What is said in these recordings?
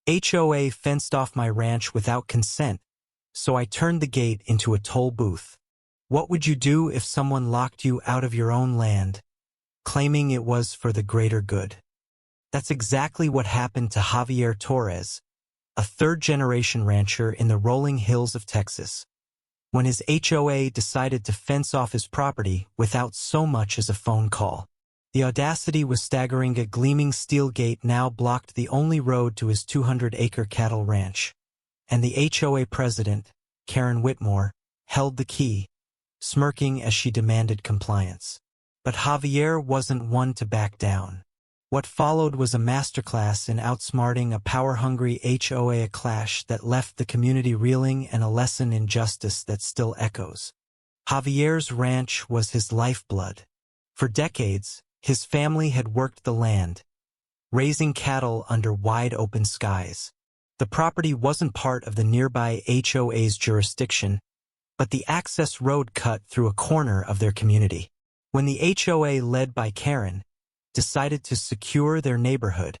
HOA fenced off my ranch without consent, so I turned the gate into a toll booth. What would you do if someone locked you out of your own land, claiming it was for the greater good? That's exactly what happened to Javier Torres, a third-generation rancher in the rolling hills of Texas. When his HOA decided to fence off his property without so much as a phone call. The audacity was staggering. A gleaming steel gate now blocked the only road to his 200-acre cattle ranch. And the HOA president, Karen Whitmore, held the key, smirking as she demanded compliance. But Javier wasn't one to back down. What followed was a masterclass in outsmarting a power-hungry HOA, a clash that left the community reeling and a lesson in justice that still echoes. Javier's ranch was his lifeblood. For decades, his family had worked the land, raising cattle under wide-open skies. The property wasn't part of the nearby HOA's jurisdiction, but the access road cut through a corner of their community. When the HOA, led by Karen, decided to secure their neighborhood,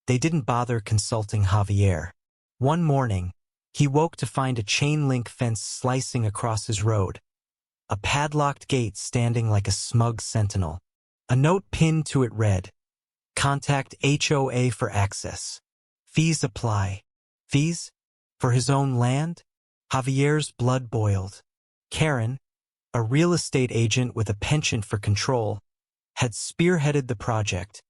they didn't bother consulting Javier. One morning, he woke to find a chain-link fence slicing across his road, a padlocked gate standing like a smug sentinel. A note pinned to it read, "Contact HOA for access. Fees apply." Fees? For his own land? Javier's blood boiled. Karen, a real estate agent with a penchant for control, had spearheaded the project,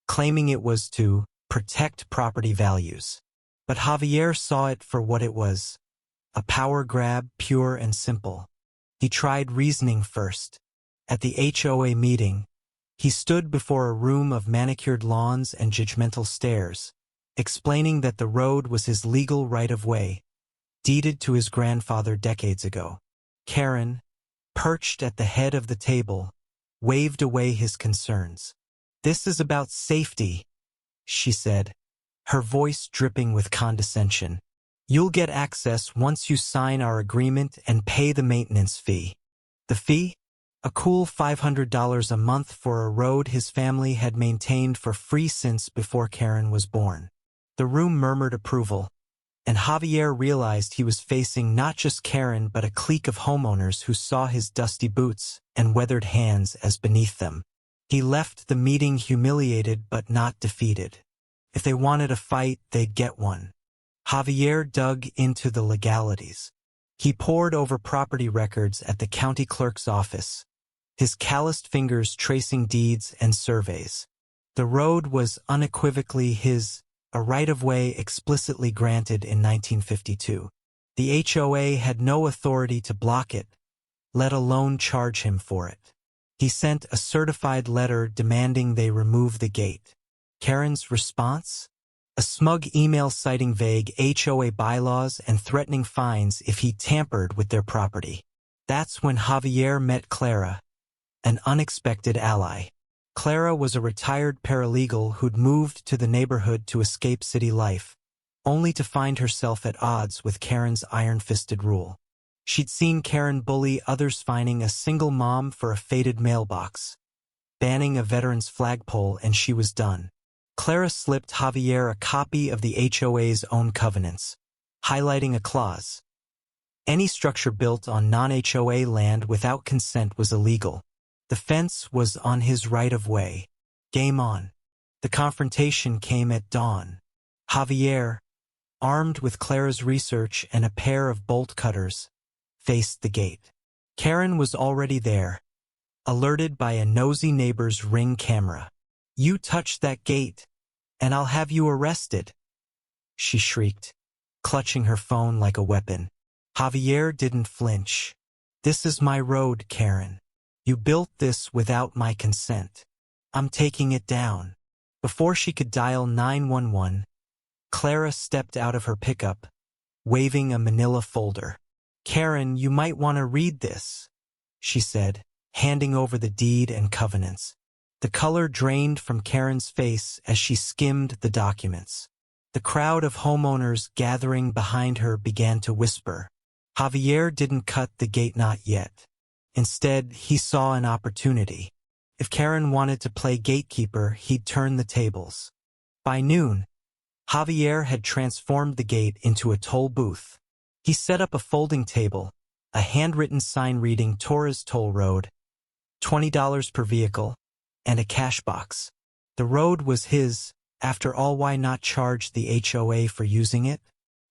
claiming it was to protect property values. But Javier saw it for what it was, a power grab, pure and simple. He tried reasoning first. At the HOA meeting, he stood before a room of manicured lawns and judgmental stares, explaining that the road was his legal right-of-way, deeded to his grandfather decades ago. Karen, perched at the head of the table, waved away his concerns. "This is about safety," she said, her voice dripping with condescension. "You'll get access once you sign our agreement and pay the maintenance fee." The fee? A cool $500 a month for a road his family had maintained for free since before Karen was born. The room murmured approval, and Javier realized he was facing not just Karen but a clique of homeowners who saw his dusty boots and weathered hands as beneath them. He left the meeting humiliated but not defeated. If they wanted a fight, they'd get one. Javier dug into the legalities. He pored over property records at the county clerk's office, his calloused fingers tracing deeds and surveys. The road was unequivocally his, a right-of-way explicitly granted in 1952. The HOA had no authority to block it, let alone charge him for it. He sent a certified letter demanding they remove the gate. Karen's response? A smug email citing vague HOA bylaws and threatening fines if he tampered with their property. That's when Javier met Clara, an unexpected ally. Clara was a retired paralegal who'd moved to the neighborhood to escape city life, only to find herself at odds with Karen's iron-fisted rule. She'd seen Karen bully others, fining a single mom for a faded mailbox, banning a veteran's flagpole, and she was done. Clara slipped Javier a copy of the HOA's own covenants, highlighting a clause. Any structure built on non-HOA land without consent was illegal. The fence was on his right-of-way. Game on. The confrontation came at dawn. Javier, armed with Clara's research and a pair of bolt cutters, faced the gate. Karen was already there, alerted by a nosy neighbor's Ring camera. "You touch that gate, and I'll have you arrested," she shrieked, clutching her phone like a weapon. Javier didn't flinch. "This is my road, Karen. You built this without my consent. I'm taking it down." Before she could dial 911, Clara stepped out of her pickup, waving a manila folder. "Karen, you might want to read this," she said, handing over the deed and covenants. The color drained from Karen's face as she skimmed the documents. The crowd of homeowners gathering behind her began to whisper. Javier didn't cut the gate knot yet. Instead, he saw an opportunity. If Karen wanted to play gatekeeper, he'd turn the tables. By noon, Javier had transformed the gate into a toll booth. He set up a folding table, a handwritten sign reading Torres Toll Road, $20 per vehicle, and a cash box. The road was his. After all, why not charge the HOA for using it?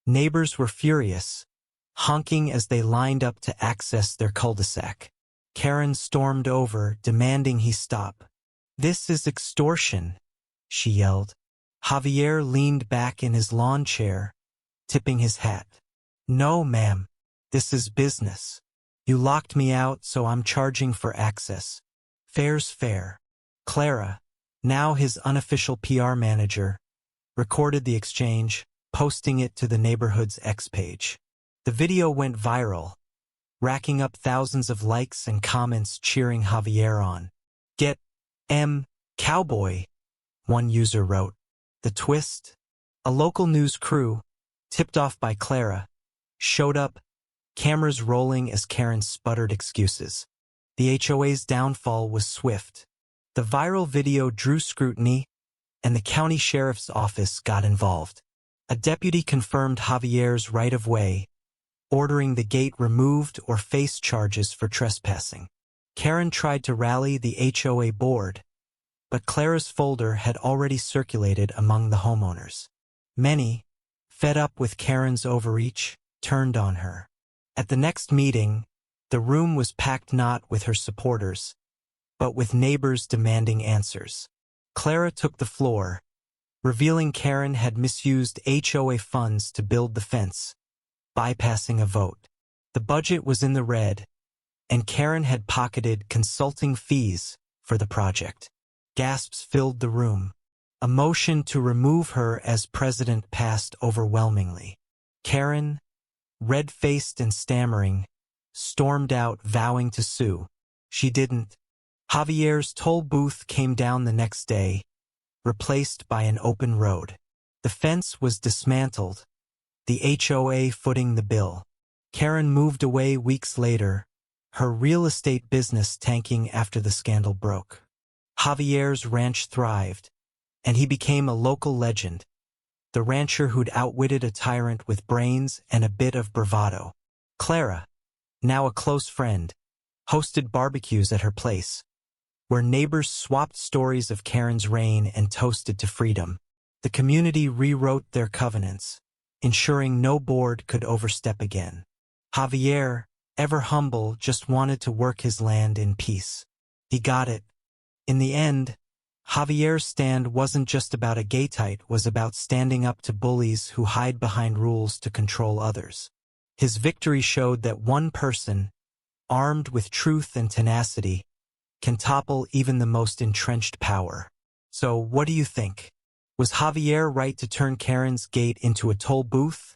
Neighbors were furious, honking as they lined up to access their cul-de-sac. Karen stormed over, demanding he stop. "This is extortion," she yelled. Javier leaned back in his lawn chair, tipping his hat. "No, ma'am. This is business. You locked me out, so I'm charging for access. Fair's fair." Clara, now his unofficial PR manager, recorded the exchange, posting it to the neighborhood's X page. The video went viral, racking up thousands of likes and comments cheering Javier on. "Get cowboy," one user wrote. The twist? A local news crew, tipped off by Clara, showed up, cameras rolling as Karen sputtered excuses. The HOA's downfall was swift. The viral video drew scrutiny, and the county sheriff's office got involved. A deputy confirmed Javier's right-of-way, ordering the gate removed or face charges for trespassing. Karen tried to rally the HOA board, but Clara's folder had already circulated among the homeowners. Many, fed up with Karen's overreach, turned on her. At the next meeting, the room was packed not with her supporters, but with neighbors demanding answers. Clara took the floor, revealing Karen had misused HOA funds to build the fence, bypassing a vote. The budget was in the red, and Karen had pocketed consulting fees for the project. Gasps filled the room. A motion to remove her as president passed overwhelmingly. Karen, red-faced and stammering, stormed out vowing to sue. She didn't. Javier's toll booth came down the next day, replaced by an open road. The fence was dismantled, the HOA footing the bill. Karen moved away weeks later, her real estate business tanking after the scandal broke. Javier's ranch thrived, and he became a local legend, the rancher who'd outwitted a tyrant with brains and a bit of bravado. Clara, now a close friend, hosted barbecues at her place, where neighbors swapped stories of Karen's reign and toasted to freedom. The community rewrote their covenants, ensuring no board could overstep again. Javier, ever humble, just wanted to work his land in peace. He got it. In the end, Javier's stand wasn't just about a gatite, it was about standing up to bullies who hide behind rules to control others. His victory showed that one person, armed with truth and tenacity, can topple even the most entrenched power. So, what do you think? Was Javier right to turn Karen's gate into a toll booth?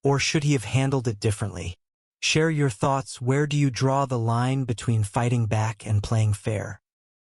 Or should he have handled it differently? Share your thoughts. Where do you draw the line between fighting back and playing fair?